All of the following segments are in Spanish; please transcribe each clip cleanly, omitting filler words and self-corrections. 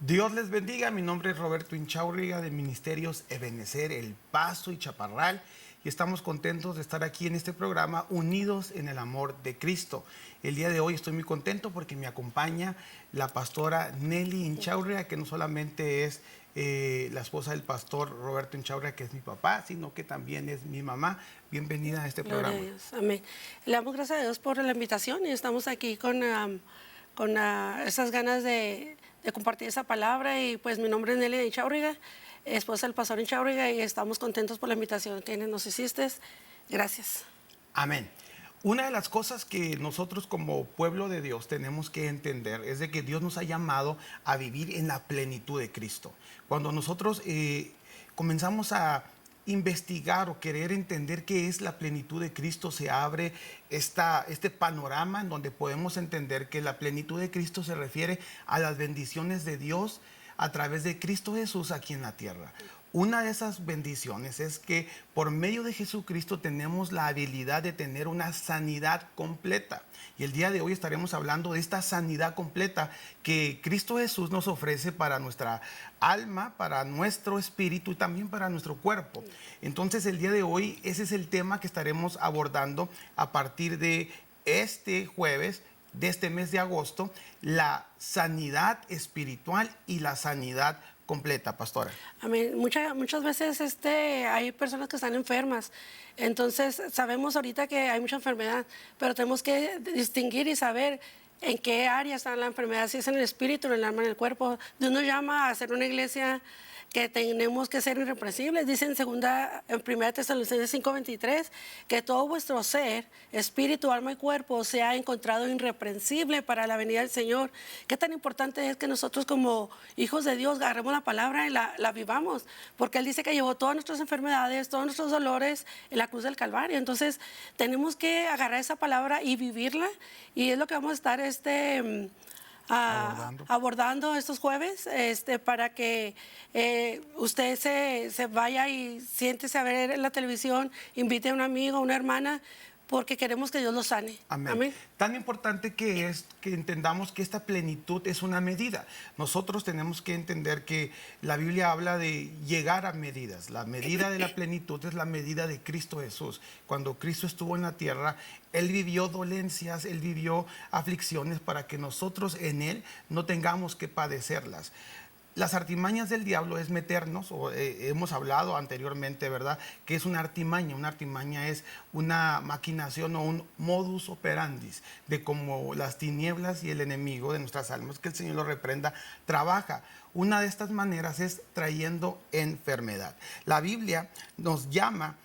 Dios les bendiga, mi nombre es Roberto Inchaurriga de Ministerios Ebenecer, El Paso y Chaparral, y estamos contentos de estar aquí en este programa unidos en el amor de Cristo. El día de hoy estoy muy contento porque me acompaña la pastora Nelly Inchaurriga, que no solamente es la esposa del pastor Roberto Inchaurriga, que es mi papá, sino que también es mi mamá. Bienvenida a este Gloria programa. a Dios, amén. Le damos gracias a Dios por la invitación y estamos aquí con esas ganas de compartir esa palabra. Y pues mi nombre es Nelly Inchaurriga, esposa del pastor Inchaurriga, y estamos contentos por la invitación que nos hiciste. Gracias. Amén. Una de las cosas que nosotros como pueblo de Dios tenemos que entender es de que Dios nos ha llamado a vivir en la plenitud de Cristo. Cuando nosotros comenzamos a investigar o querer entender qué es la plenitud de Cristo, se abre este panorama en donde podemos entender que la plenitud de Cristo se refiere a las bendiciones de Dios a través de Cristo Jesús aquí en la tierra. Una de esas bendiciones es que por medio de Jesucristo tenemos la habilidad de tener una sanidad completa. Y el día de hoy estaremos hablando de esta sanidad completa que Cristo Jesús nos ofrece para nuestra alma, para nuestro espíritu y también para nuestro cuerpo. Entonces el día de hoy ese es el tema que estaremos abordando a partir de este jueves de este mes de agosto, la sanidad espiritual y la sanidad completa, pastora. Amén. Muchas veces hay personas que están enfermas. Entonces sabemos ahorita que hay mucha enfermedad, pero tenemos que distinguir y saber en qué área está la enfermedad, si es en el espíritu, en el alma, en el cuerpo. Dios nos llama a ser una iglesia que tenemos que ser irreprensibles. Dice en 1 Tesalonicenses 5:23 que todo vuestro ser, espíritu, alma y cuerpo sea encontrado irreprensible para la venida del Señor. Qué tan importante es que nosotros como hijos de Dios agarremos la palabra y la vivamos, porque Él dice que llevó todas nuestras enfermedades, todos nuestros dolores en la cruz del Calvario. Entonces tenemos que agarrar esa palabra y vivirla, y es lo que vamos a estar abordando estos jueves, para que usted se vaya y siéntese a ver en la televisión, invite a un amigo, a una hermana, porque queremos que Dios lo sane. Amén. Amén. Tan importante que es que entendamos que esta plenitud es una medida. Nosotros tenemos que entender que la Biblia habla de llegar a medidas. La medida de la plenitud es la medida de Cristo Jesús. Cuando Cristo estuvo en la tierra, Él vivió dolencias, Él vivió aflicciones para que nosotros en Él no tengamos que padecerlas. Las artimañas del diablo es meternos, hemos hablado anteriormente, ¿verdad? Que es una artimaña. Una artimaña es una maquinación o un modus operandi de cómo las tinieblas y el enemigo de nuestras almas, que el Señor lo reprenda, trabaja. Una de estas maneras es trayendo enfermedad. La Biblia nos llama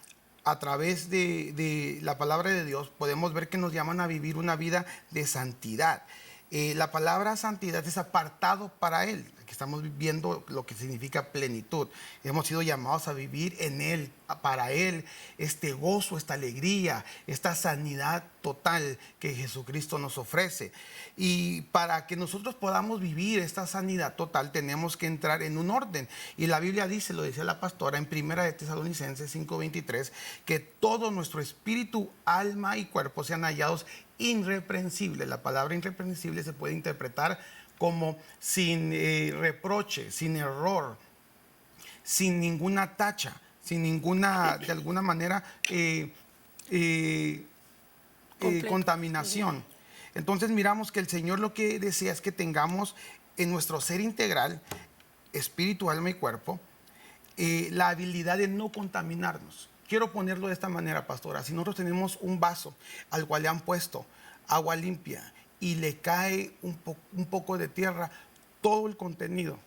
a través de la palabra de Dios, podemos ver que nos llaman a vivir una vida de santidad. La palabra santidad es apartado para Él, que estamos viviendo lo que significa plenitud. Hemos sido llamados a vivir en Él, para Él, este gozo, esta alegría, esta sanidad total que Jesucristo nos ofrece. Y para que nosotros podamos vivir esta sanidad total, tenemos que entrar en un orden. Y la Biblia dice, lo decía la pastora en 1 Tesalonicenses 5:23, que todo nuestro espíritu, alma y cuerpo sean hallados irreprensibles. La palabra irreprensible se puede interpretar como sin reproche, sin error, sin ninguna tacha, sin ninguna, de alguna manera, contaminación. Entonces miramos que el Señor lo que desea es que tengamos en nuestro ser integral, espíritu, alma y cuerpo, la habilidad de no contaminarnos. Quiero ponerlo de esta manera, pastora. Si nosotros tenemos un vaso al cual le han puesto agua limpia y le cae un poco de tierra, todo el contenido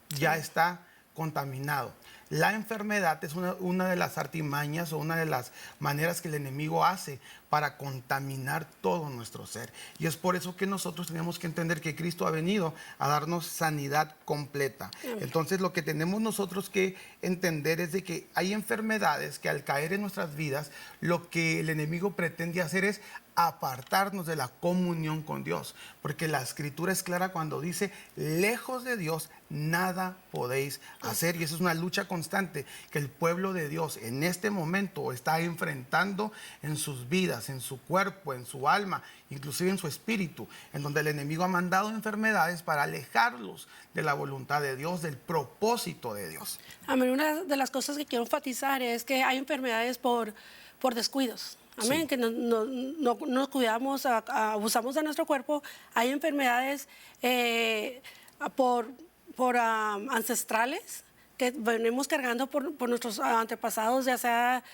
ya está contaminado. La enfermedad es una de las artimañas o una de las maneras que el enemigo hace para contaminar todo nuestro ser. Y es por eso que nosotros tenemos que entender que Cristo ha venido a darnos sanidad completa. Entonces lo que tenemos nosotros que entender es de que hay enfermedades que al caer en nuestras vidas, lo que el enemigo pretende hacer es apartarnos de la comunión con Dios, porque la escritura es clara cuando dice, lejos de Dios nada podéis hacer, y eso es una lucha constante que el pueblo de Dios en este momento está enfrentando en sus vidas. vidas, en su cuerpo, en su alma, inclusive en su espíritu, en donde el enemigo ha mandado enfermedades para alejarlos de la voluntad de Dios, del propósito de Dios. Amén. Una de las cosas que quiero enfatizar es que hay enfermedades por descuidos. Amén. Sí. Que no nos cuidamos, abusamos de nuestro cuerpo. Hay enfermedades por, por ancestrales que venimos cargando por nuestros antepasados, ya sea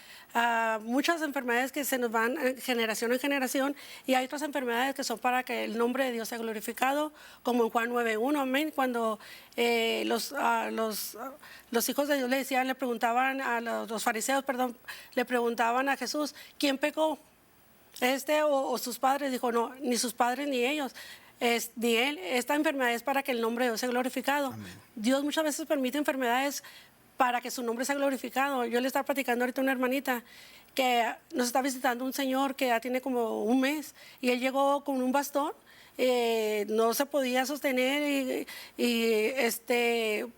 muchas enfermedades que se nos van generación en generación, y hay otras enfermedades que son para que el nombre de Dios sea glorificado, como en Juan 9:1, amén, cuando los hijos de Dios le decían, le preguntaban a los fariseos, perdón, le preguntaban a Jesús, ¿quién pecó? ¿O sus padres? Dijo, no, ni sus padres ni ellos. Ni él. Esta enfermedad es para que el nombre de Dios sea glorificado. Amén. Dios muchas veces permite enfermedades para que su nombre sea glorificado. Yo le estaba platicando ahorita a una hermanita que nos está visitando un señor que ya tiene como un mes, y él llegó con un bastón. No se podía sostener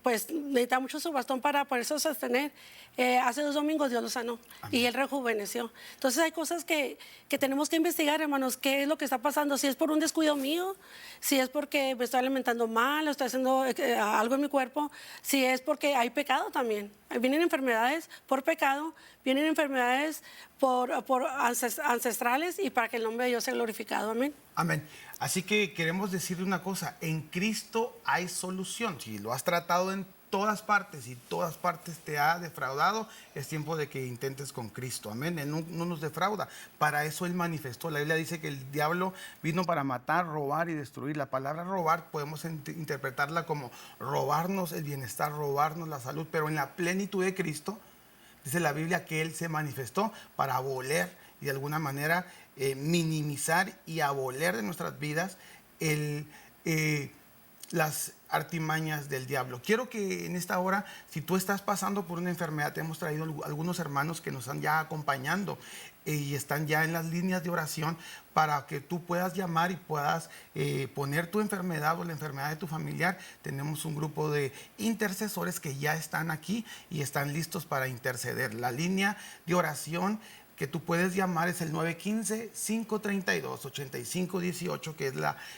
pues necesita mucho su bastón para poderse sostener. Hace 2 domingos Dios lo sanó. Amén. Y él rejuveneció. Entonces hay cosas que tenemos que investigar, hermanos, qué es lo que está pasando, si es por un descuido mío, si es porque me estoy alimentando mal, o estoy haciendo algo en mi cuerpo, si es porque hay pecado también. Vienen enfermedades por pecado, vienen enfermedades por ancestrales, y para que el nombre de Dios sea glorificado. Amén. Amén. Así que queremos decirle una cosa, en Cristo hay solución. Si lo has tratado en todas partes y todas partes te ha defraudado, es tiempo de que intentes con Cristo. Amén. Él no nos defrauda. Para eso Él manifestó. La Biblia dice que el diablo vino para matar, robar y destruir. La palabra robar podemos interpretarla como robarnos el bienestar, robarnos la salud, pero en la plenitud de Cristo, dice la Biblia que Él se manifestó para aboler y de alguna manera minimizar y aboler de nuestras vidas las artimañas del diablo. Quiero que en esta hora, si tú estás pasando por una enfermedad, te hemos traído algunos hermanos que nos están ya acompañando y están ya en las líneas de oración para que tú puedas llamar y puedas poner tu enfermedad o la enfermedad de tu familiar. Tenemos un grupo de intercesores que ya están aquí y están listos para interceder. La línea de oración que tú puedes llamar es el 915-532-8518, que es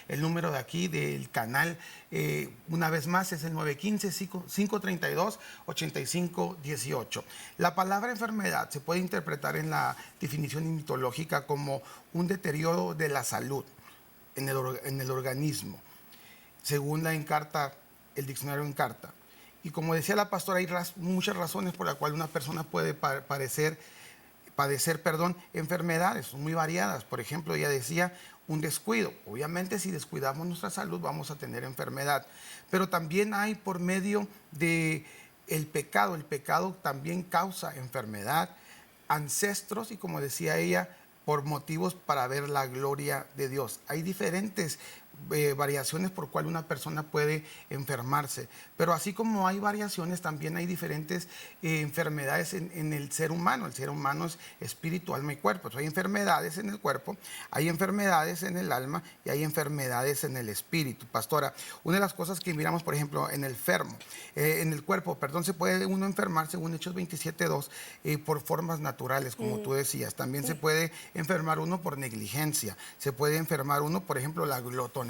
el número de aquí del canal. Una vez más, es el 915-532-8518. La palabra enfermedad se puede interpretar en la definición mitológica como un deterioro de la salud en el organismo, según la Encarta, el diccionario Encarta. Y como decía la pastora, hay muchas razones por las cuales una persona puede padecer enfermedades, son muy variadas. Por ejemplo, ella decía un descuido. Obviamente, si descuidamos nuestra salud, vamos a tener enfermedad. Pero también hay por medio de el pecado también causa enfermedad. Ancestros, y como decía ella, por motivos para ver la gloria de Dios. Hay diferentes variaciones por cual una persona puede enfermarse, pero así como hay variaciones, también hay diferentes enfermedades en el ser humano. El ser humano es espíritu, alma y cuerpo. Entonces, hay enfermedades en el cuerpo, hay enfermedades en el alma y hay enfermedades en el espíritu. Pastora, una de las cosas que miramos, por ejemplo, en el cuerpo, se puede uno enfermar, según Hechos 27:2, por formas naturales, como tú decías. También se puede enfermar uno por negligencia, se puede enfermar uno, por ejemplo, la glotonería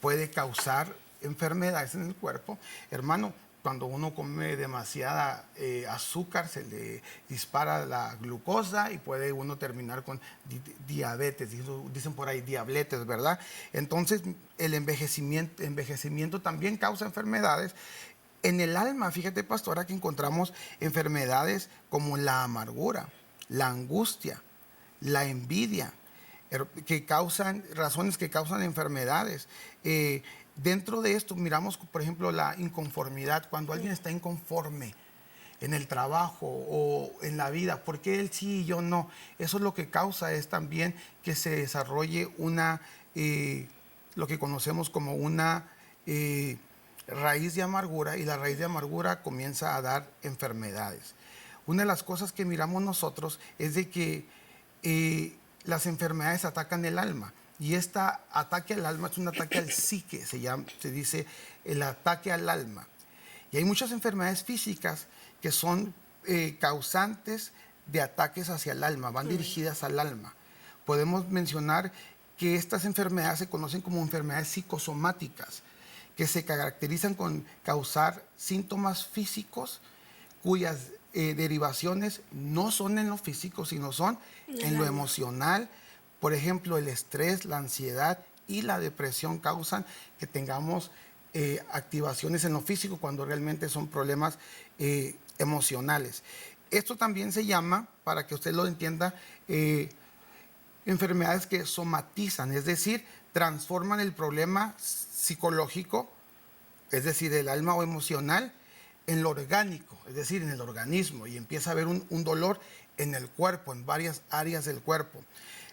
puede causar enfermedades en el cuerpo. Hermano, cuando uno come demasiada azúcar, se le dispara la glucosa y puede uno terminar con diabetes, dicen por ahí diabletes, ¿verdad? Entonces, el envejecimiento también causa enfermedades. En el alma, fíjate, pastora, que encontramos enfermedades como la amargura, la angustia, la envidia, razones que causan enfermedades. Dentro de esto miramos, por ejemplo, la inconformidad. Cuando alguien está inconforme en el trabajo o en la vida, ¿por qué él sí y yo no? Eso es lo que causa, es también que se desarrolle lo que conocemos como una raíz de amargura, y la raíz de amargura comienza a dar enfermedades. Una de las cosas que miramos nosotros es de que las enfermedades atacan el alma, y este ataque al alma es un ataque al psique, se dice el ataque al alma. Y hay muchas enfermedades físicas que son causantes de ataques hacia el alma, van dirigidas al alma. podemos mencionar que estas enfermedades se conocen como enfermedades psicosomáticas, que se caracterizan con causar síntomas físicos cuyas derivaciones no son en lo físico, sino son en lo emocional. Por ejemplo, el estrés, la ansiedad y la depresión causan que tengamos activaciones en lo físico cuando realmente son problemas emocionales. Esto también se llama, para que usted lo entienda, enfermedades que somatizan, es decir, transforman el problema psicológico, es decir, el alma o emocional, en lo orgánico, es decir, en el organismo, y empieza a haber un dolor en el cuerpo, en varias áreas del cuerpo.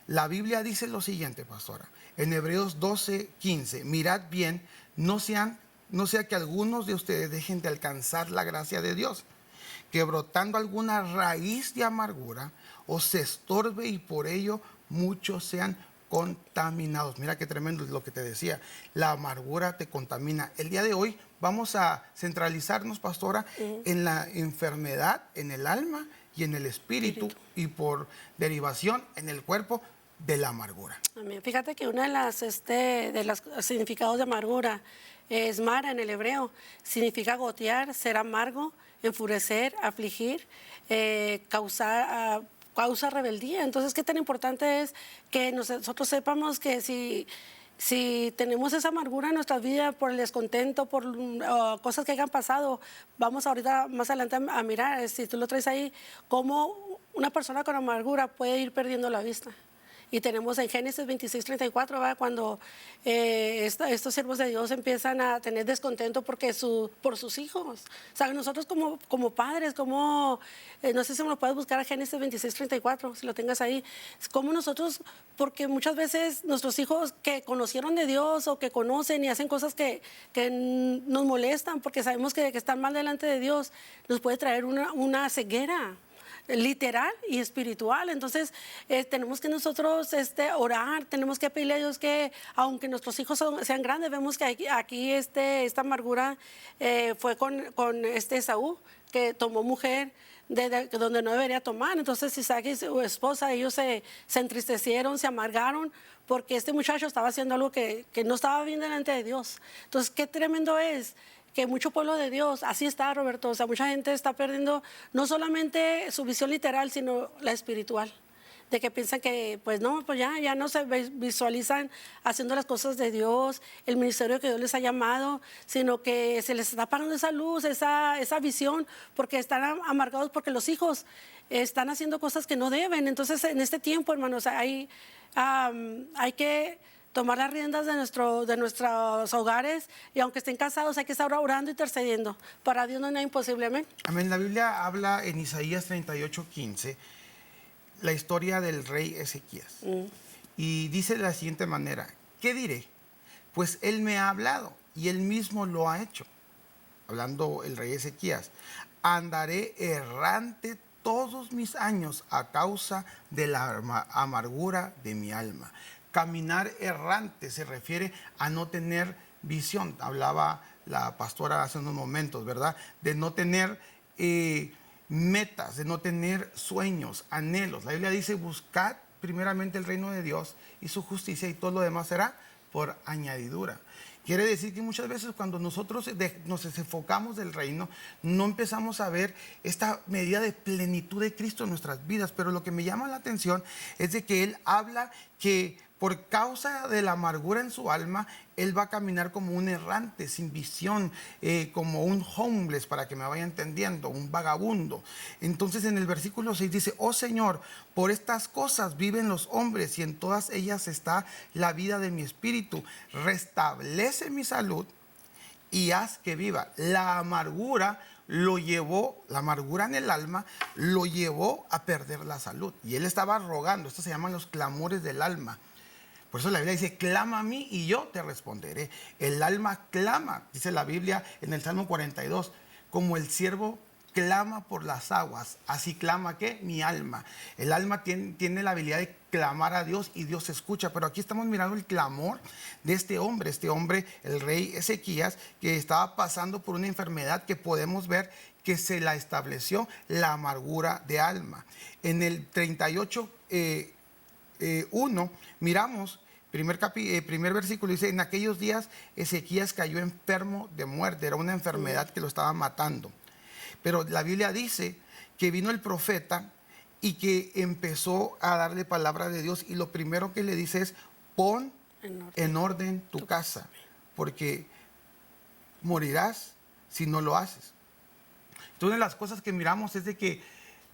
La Biblia dice lo siguiente, pastora, en Hebreos 12:15, mirad bien, no sea que algunos de ustedes dejen de alcanzar la gracia de Dios, que brotando alguna raíz de amargura os se estorbe y por ello muchos sean contaminados. Mira qué tremendo es lo que te decía. La amargura te contamina. El día de hoy vamos a centralizarnos, pastora, en la enfermedad, en el alma y en el espíritu, y por derivación en el cuerpo de la amargura. Amén. Fíjate que una de los significados de amargura es mara en el hebreo. Significa gotear, ser amargo, enfurecer, afligir, causa rebeldía. Entonces, qué tan importante es que nosotros sepamos que si tenemos esa amargura en nuestra vida por el descontento, por cosas que hayan pasado, vamos ahorita más adelante a mirar, si tú lo traes ahí, cómo una persona con amargura puede ir perdiendo la vista. Y tenemos en Génesis 26:34, ¿verdad? Cuando estos siervos de Dios empiezan a tener descontento por sus hijos. O sea, nosotros como padres, no sé si me lo puedes buscar a Génesis 26:34, si lo tengas ahí, como nosotros, porque muchas veces nuestros hijos que conocieron de Dios o que conocen y hacen cosas que nos molestan porque sabemos que están mal delante de Dios, nos puede traer una ceguera literal y espiritual. Entonces tenemos que nosotros orar, tenemos que pedirle a Dios que aunque nuestros hijos sean grandes, vemos que aquí esta amargura fue con Esaú, que tomó mujer de donde no debería tomar. Entonces Isaac y su esposa, ellos se entristecieron, se amargaron porque este muchacho estaba haciendo algo que no estaba bien delante de Dios. Entonces qué tremendo es que mucho pueblo de Dios, así está, Roberto, o sea, mucha gente está perdiendo no solamente su visión literal, sino la espiritual, de que piensan que, pues no, pues ya no se visualizan haciendo las cosas de Dios, el ministerio que Dios les ha llamado, sino que se les está parando esa luz, esa visión, porque están amargados porque los hijos están haciendo cosas que no deben. Entonces, en este tiempo, hermanos, hay que tomar las riendas de nuestros hogares, y aunque estén casados hay que estar orando y intercediendo. Para Dios no hay nada imposible, amén. Amén. La Biblia habla en Isaías 38:15 la historia del rey Ezequías. Y dice de la siguiente manera, ¿qué diré? Pues él me ha hablado y él mismo lo ha hecho. Hablando el rey Ezequías, andaré errante todos mis años a causa de la amargura de mi alma. Caminar errante se refiere a no tener visión. Hablaba la pastora hace unos momentos, ¿verdad? De no tener metas, de no tener sueños, anhelos. La Biblia dice, buscad primeramente el reino de Dios y su justicia, y todo lo demás será por añadidura. Quiere decir que muchas veces cuando nosotros nos desenfocamos del reino, no empezamos a ver esta medida de plenitud de Cristo en nuestras vidas. Pero lo que me llama la atención es de que Él habla que por causa de la amargura en su alma, Él va a caminar como un errante, sin visión, como un homeless, para que me vaya entendiendo, un vagabundo. Entonces en el versículo 6 dice, oh Señor, por estas cosas viven los hombres y en todas ellas está la vida de mi espíritu. Restablece mi salud y haz que viva. La amargura en el alma lo llevó a perder la salud. Y él estaba rogando, esto se llaman los clamores del alma. Por eso la Biblia dice, clama a mí y yo te responderé. El alma clama, dice la Biblia en el Salmo 42, como el siervo clama por las aguas, así clama ¿qué? Mi alma. El alma tiene la habilidad de clamar a Dios y Dios escucha. Pero aquí estamos mirando el clamor de este hombre, el rey Ezequías, que estaba pasando por una enfermedad que podemos ver que se la estableció la amargura de alma. En el 38, 1, miramos, primer versículo dice, en aquellos días Ezequías cayó enfermo de muerte, era una enfermedad que lo estaba matando. Pero la Biblia dice que vino el profeta y que empezó a darle palabra de Dios, y lo primero que le dice es, pon en orden tu casa, porque morirás si no lo haces. Entonces, una de las cosas que miramos es de que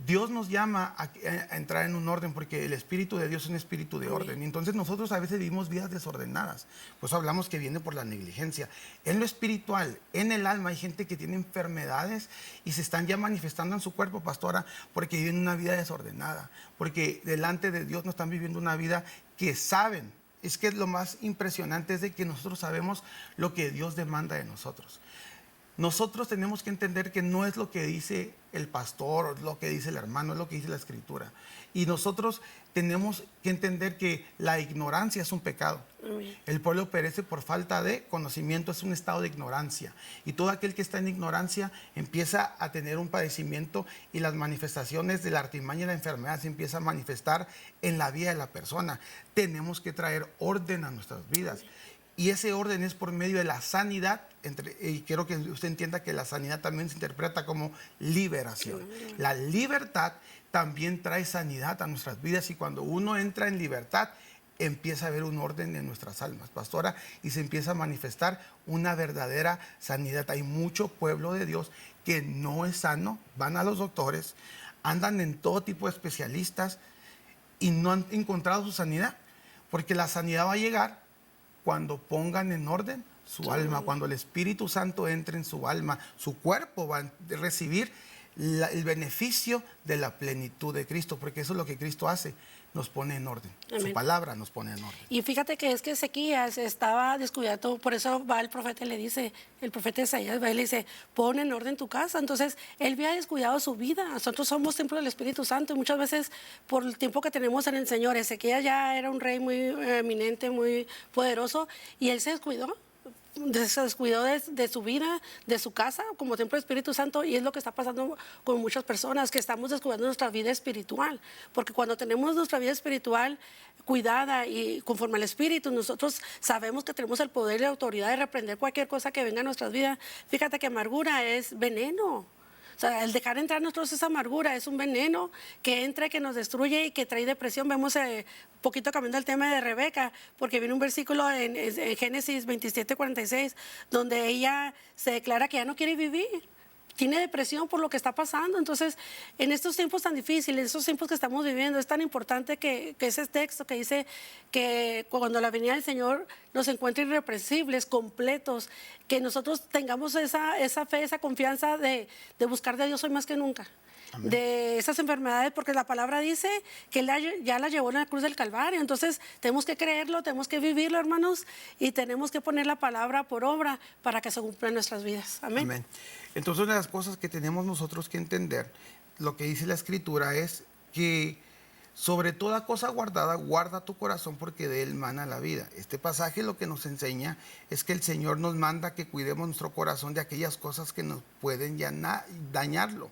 Dios nos llama a entrar en un orden, porque el Espíritu de Dios es un espíritu de orden. Entonces nosotros a veces vivimos vidas desordenadas. Pues hablamos que viene por la negligencia. En lo espiritual, en el alma, hay gente que tiene enfermedades y se están ya manifestando en su cuerpo, pastora, porque viven una vida desordenada. Porque delante de Dios no están viviendo una vida que saben. Es que lo más impresionante es de que nosotros sabemos lo que Dios demanda de nosotros. Nosotros tenemos que entender que no es lo que dice el pastor, o lo que dice el hermano, es lo que dice la Escritura. Y nosotros tenemos que entender que la ignorancia es un pecado. El pueblo perece por falta de conocimiento, es un estado de ignorancia. Y todo aquel que está en ignorancia empieza a tener un padecimiento, y las manifestaciones de la artimaña y la enfermedad se empiezan a manifestar en la vida de la persona. Tenemos que traer orden a nuestras vidas. Y ese orden es por medio de la sanidad, y quiero que usted entienda que la sanidad también se interpreta como liberación. La libertad también trae sanidad a nuestras vidas, y cuando uno entra en libertad, empieza a haber un orden en nuestras almas, pastora, y se empieza a manifestar una verdadera sanidad. Hay mucho pueblo de Dios que no es sano, van a los doctores, andan en todo tipo de especialistas y no han encontrado su sanidad, porque la sanidad va a llegar cuando pongan en orden su alma, cuando el Espíritu Santo entre en su alma, su cuerpo va a recibir el beneficio de la plenitud de Cristo, porque eso es lo que Cristo hace, nos pone en orden. Amén. Su palabra nos pone en orden. Y fíjate que es que Ezequías estaba descubierto, por eso va el profeta y le dice, el profeta Isaías va y le dice, pon en orden tu casa. Entonces, él había descuidado su vida. Nosotros somos templo del Espíritu Santo, y muchas veces, por el tiempo que tenemos en el Señor, Ezequías ya era un rey muy eminente, muy poderoso, y él se descuidó de su vida, de su casa, como templo del Espíritu Santo. Y es lo que está pasando con muchas personas, que estamos descuidando nuestra vida espiritual, porque cuando tenemos nuestra vida espiritual cuidada y conforme al Espíritu, nosotros sabemos que tenemos el poder y la autoridad de reprender cualquier cosa que venga a nuestras vidas. Fíjate que amargura es veneno. O sea, el dejar entrar a nosotros esa amargura es un veneno que entra, que nos destruye y que trae depresión. Vemos un poquito cambiando el tema de Rebeca, porque viene un versículo en Génesis 27:46, donde ella se declara que ya no quiere vivir. Tiene depresión por lo que está pasando. Entonces, en estos tiempos tan difíciles, estos tiempos que estamos viviendo, es tan importante que ese texto que dice que cuando la venida del Señor nos encuentre irreprensibles, completos, que nosotros tengamos esa fe, esa confianza de buscar de Dios hoy más que nunca. Amén. De esas enfermedades, porque la palabra dice que Él ya la llevó en la cruz del Calvario. Entonces tenemos que creerlo, tenemos que vivirlo, hermanos, y tenemos que poner la palabra por obra para que se cumpla en nuestras vidas. Amén. Amén. Entonces, una de las cosas que tenemos nosotros que entender, lo que dice la Escritura es que sobre toda cosa guardada, guarda tu corazón, porque de él mana la vida. Este pasaje lo que nos enseña es que el Señor nos manda que cuidemos nuestro corazón de aquellas cosas que nos pueden dañarlo.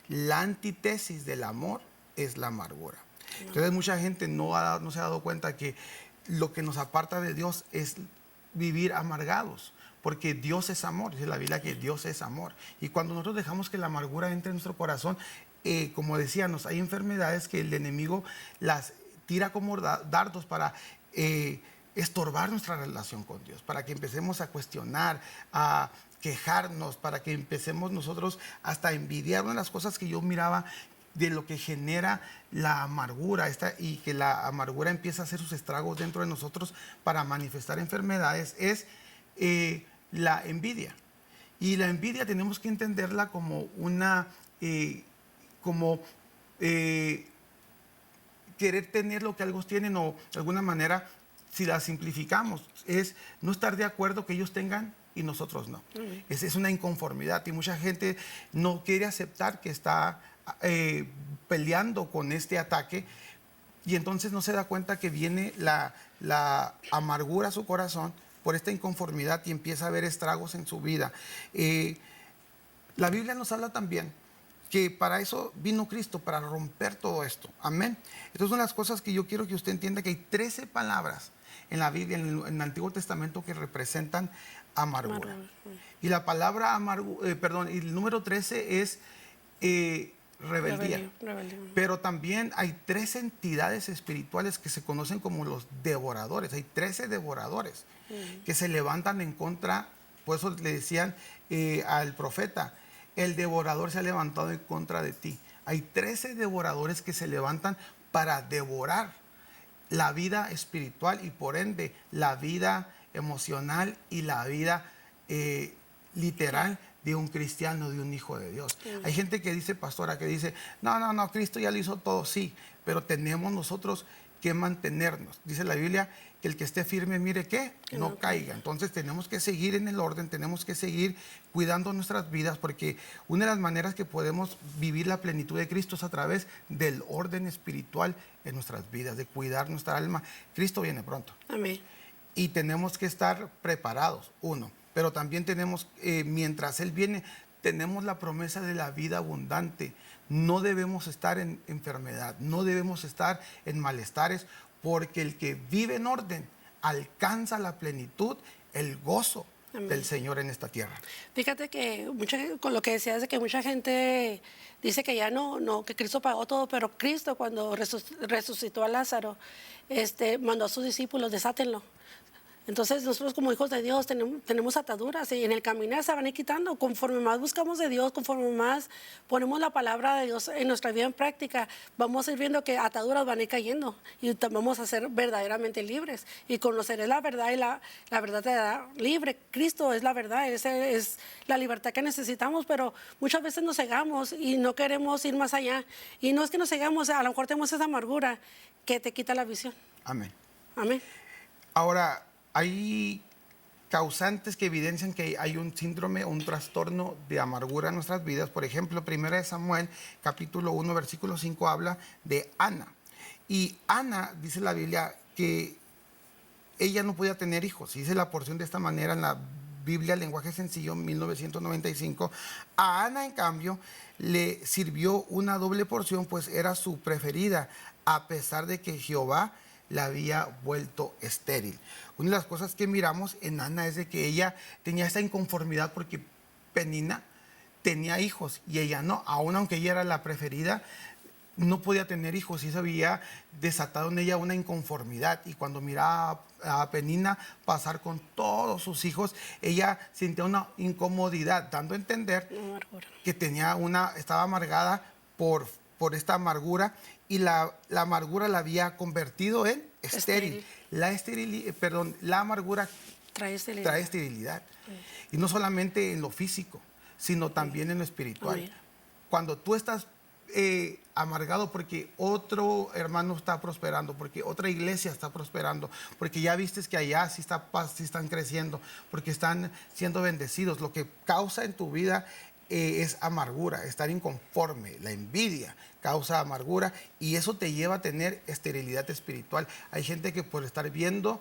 La antítesis del amor es la amargura. Entonces, mucha gente no se ha dado cuenta que lo que nos aparta de Dios es vivir amargados, porque Dios es amor. Dice la Biblia que Dios es amor. Y cuando nosotros dejamos que la amargura entre en nuestro corazón, como decíamos, hay enfermedades que el enemigo las tira como dardos para estorbar nuestra relación con Dios, para que empecemos a cuestionar, a quejarnos, para que empecemos nosotros hasta a envidiar. Una de las cosas que yo miraba de lo que genera la amargura, y que la amargura empieza a hacer sus estragos dentro de nosotros para manifestar enfermedades, es la envidia. Y la envidia tenemos que entenderla como una querer tener lo que algunos tienen, o de alguna manera, si la simplificamos, es no estar de acuerdo que ellos tengan y nosotros no. Es una inconformidad, y mucha gente no quiere aceptar que está peleando con este ataque, y entonces no se da cuenta que viene la amargura a su corazón por esta inconformidad, y empieza a haber estragos en su vida. La Biblia nos habla también que para eso vino Cristo, para romper todo esto. Amén. Entonces, una de las cosas que yo quiero que usted entienda que hay 13 palabras en la Biblia, en el Antiguo Testamento, que representan amargura. Y la palabra y el número 13 es rebeldía. Rebeldía. Pero también hay 3 entidades espirituales que se conocen como los devoradores. Hay 13 devoradores que se levantan en contra. Por eso le decían al profeta, el devorador se ha levantado en contra de ti. Hay 13 devoradores que se levantan para devorar la vida espiritual y por ende la vida emocional y la vida literal de un cristiano, de un hijo de Dios. Hay gente que dice, pastora, que dice, no, Cristo ya lo hizo todo, sí, pero tenemos nosotros que mantenernos. Dice la Biblia que el que esté firme, mire que no caiga. Entonces tenemos que seguir en el orden, tenemos que seguir cuidando nuestras vidas, porque una de las maneras que podemos vivir la plenitud de Cristo es a través del orden espiritual en nuestras vidas, de cuidar nuestra alma. Cristo viene pronto. Amén. Y tenemos que estar preparados, uno. Pero también tenemos, mientras Él viene, tenemos la promesa de la vida abundante. No debemos estar en enfermedad, no debemos estar en malestares, porque el que vive en orden alcanza la plenitud, el gozo del Señor en esta tierra. Fíjate que con lo que decías de que mucha gente dice que ya no, que Cristo pagó todo, pero Cristo cuando resucitó a Lázaro, mandó a sus discípulos, desátenlo. Entonces nosotros como hijos de Dios tenemos ataduras y en el caminar se van a ir quitando. Conforme más buscamos de Dios, conforme más ponemos la palabra de Dios en nuestra vida en práctica, vamos a ir viendo que ataduras van a ir cayendo y vamos a ser verdaderamente libres. Y conoceré la verdad y la verdad te hará libre. Cristo es la verdad, esa es la libertad que necesitamos, pero muchas veces nos cegamos y no queremos ir más allá. Y no es que nos cegamos, a lo mejor tenemos esa amargura que te quita la visión. Amén. Amén. Ahora, hay causantes que evidencian que hay un síndrome, un trastorno de amargura en nuestras vidas. Por ejemplo, 1 Samuel, capítulo 1, versículo 5, habla de Ana. Y Ana, dice la Biblia, que ella no podía tener hijos. Dice la porción de esta manera en la Biblia, lenguaje sencillo, 1995. A Ana, en cambio, le sirvió una doble porción, pues era su preferida, a pesar de que Jehová la había vuelto estéril. Una de las cosas que miramos en Ana es de que ella tenía esta inconformidad porque Penina tenía hijos y ella no, aun aunque ella era la preferida, no podía tener hijos y eso había desatado en ella una inconformidad. Y cuando miraba a Penina pasar con todos sus hijos, ella sentía una incomodidad, dando a entender que estaba amargada por esta amargura, y la amargura la había convertido en estéril. La amargura trae esterilidad. Y no solamente en lo físico, sino también en lo espiritual. Amén. Cuando tú estás amargado porque otro hermano está prosperando, porque otra iglesia está prosperando, porque ya viste que allá sí están creciendo, porque están siendo bendecidos, lo que causa en tu vida es amargura, estar inconforme. La envidia causa amargura y eso te lleva a tener esterilidad espiritual. Hay gente que por estar viendo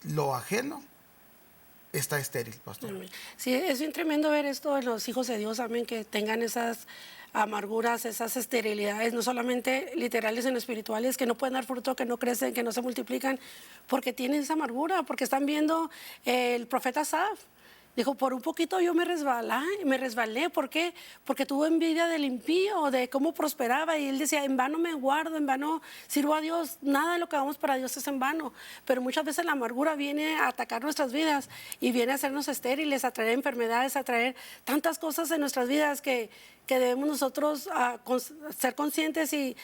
lo ajeno está estéril, pastor. Sí, es bien tremendo ver esto en los hijos de Dios, amén, que tengan esas amarguras, esas esterilidades, no solamente literales sino espirituales, que no pueden dar fruto, que no crecen, que no se multiplican, porque tienen esa amargura, porque están viendo el profeta Asaf. Dijo, por un poquito yo me resbalé. ¿Por qué? Porque tuvo envidia del impío, de cómo prosperaba. Y él decía, en vano me guardo, en vano sirvo a Dios. Nada de lo que hagamos para Dios es en vano. Pero muchas veces la amargura viene a atacar nuestras vidas y viene a hacernos estériles, a traer enfermedades, a traer tantas cosas en nuestras vidas que debemos nosotros ser conscientes y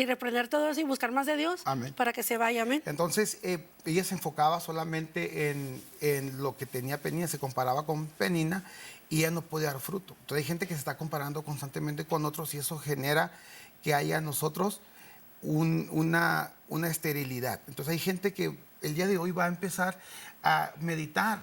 reprender todo eso y buscar más de Dios. Amén. Para que se vaya. Amén. Entonces, ella se enfocaba solamente en lo que tenía Penina, se comparaba con Penina y ella no podía dar fruto. Entonces hay gente que se está comparando constantemente con otros y eso genera que haya en nosotros una esterilidad. Entonces hay gente que el día de hoy va a empezar a meditar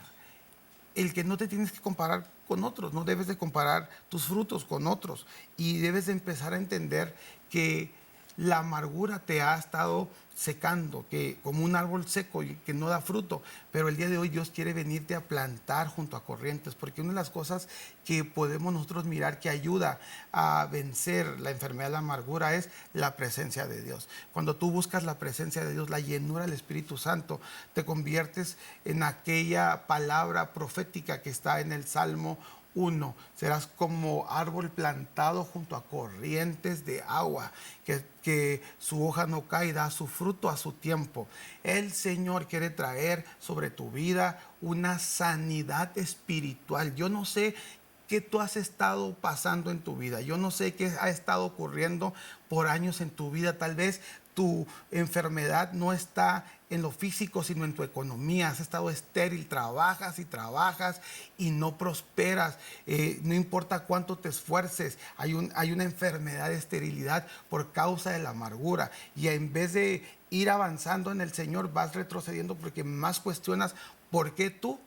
el que no te tienes que comparar con otros, no debes de comparar tus frutos con otros y debes de empezar a entender que la amargura te ha estado secando, que como un árbol seco y que no da fruto, pero el día de hoy Dios quiere venirte a plantar junto a corrientes, porque una de las cosas que podemos nosotros mirar que ayuda a vencer la enfermedad de la amargura es la presencia de Dios. Cuando tú buscas la presencia de Dios, la llenura del Espíritu Santo, te conviertes en aquella palabra profética que está en el Salmo 1, serás como árbol plantado junto a corrientes de agua, que su hoja no cae y da su fruto a su tiempo. El Señor quiere traer sobre tu vida una sanidad espiritual. Yo no sé qué tú has estado pasando en tu vida. Yo no sé qué ha estado ocurriendo por años en tu vida. Tal vez tu enfermedad no está en lo físico, sino en tu economía. Has estado estéril, trabajas y no prosperas. No importa cuánto te esfuerces, hay una enfermedad de esterilidad por causa de la amargura. Y en vez de ir avanzando en el Señor, vas retrocediendo porque más cuestionas por qué tú.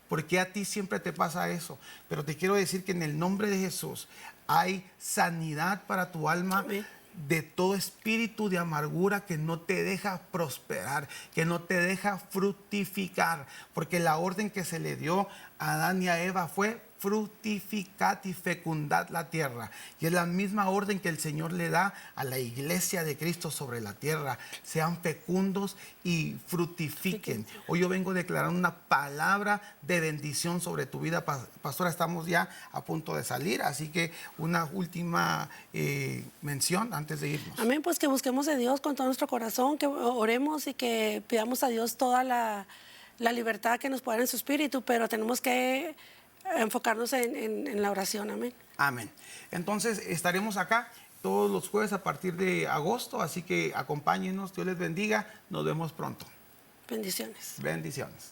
¿Por qué a ti siempre te pasa eso? Pero te quiero decir que en el nombre de Jesús hay sanidad para tu alma. Amén. De todo espíritu de amargura que no te deja prosperar, que no te deja fructificar, porque la orden que se le dio a Adán y a Eva fue fructificad y fecundad la tierra. Y es la misma orden que el Señor le da a la iglesia de Cristo sobre la tierra. Sean fecundos y fructifiquen. Hoy yo vengo declarando una palabra de bendición sobre tu vida, pastora. Estamos ya a punto de salir, así que una última mención antes de irnos. Amén, pues que busquemos de Dios con todo nuestro corazón, que oremos y que pidamos a Dios toda la libertad que nos pueda dar en su espíritu, pero tenemos que enfocarnos en la oración. Amén. Amén. Entonces estaremos acá todos los jueves a partir de agosto, así que acompáñenos, Dios les bendiga, nos vemos pronto. Bendiciones. Bendiciones.